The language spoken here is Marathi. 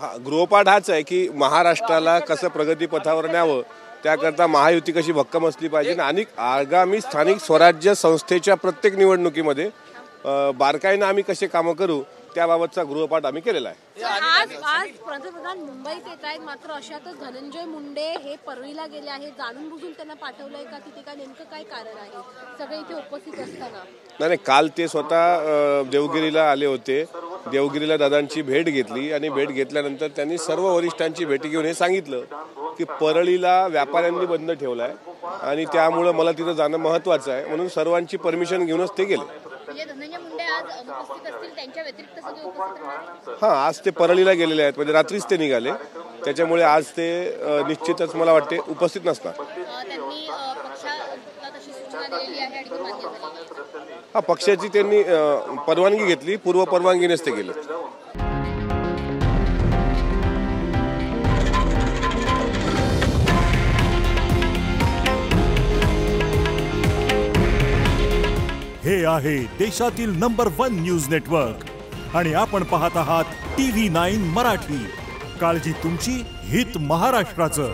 गृहपाठ हाच आहे की महाराष्ट्राला कसं प्रगतीपथावर न्यावं, त्याकरता महायुती कशी भक्कम असली पाहिजे आणि आगामी स्थानिक स्वराज्य संस्थेच्या प्रत्येक निवडणुकीमध्ये बारकाईनं आम्ही कसे कामं करू त्याबाबतचा गृहपाठ आम्ही केलेला आहे। आज पंतप्रधान मुंबईत येत आहेत, मात्र अशातच धनंजय मुंडे हे परळीला गेले आहेत। जाणून बुजून त्यांना पाठवलंय का, तिथे काय नेमकं काय कारण आहे? सगळे इथे उपस्थित असताना नाही, काल ते स्वतः देवगिरीला आले होते। देवगिरीला दादांची भेट घेतली आणि भेट घेतल्यानंतर त्यांनी सर्व वरिष्ठांची भेट घेऊन हे सांगितलं की परळीला व्यापाऱ्यांनी बंद ठेवलाय आणि त्यामुळे मला तिथं जाणं महत्त्वाचं आहे, म्हणून सर्वांची परमिशन घेऊनच ते गेले। धनंजय मुंडे आज उपस्थित असतील, त्यांच्या व्यतिरिक्त सगळे उपस्थित राहणार? हां, आज ते परळीला गेलेले आहेत, म्हणजे रात्रीच ते निघाले, त्याच्यामुळे आज ते निश्चितच मला वाटते उपस्थित नसणार। त्यांनी पक्षाला तशी सूचना दिलेली आहे आणि मान्य झाली? हा, पक्षाची त्यांनी परवानगी घेतली, पूर्व परवानगीनेच ते गेले। हे आहे देशातील नंबर 1 न्यूज नेटवर्क आणि आपण पाहत आहात TV9 मराठी। काळजी तुमची, हित महाराष्ट्राचं।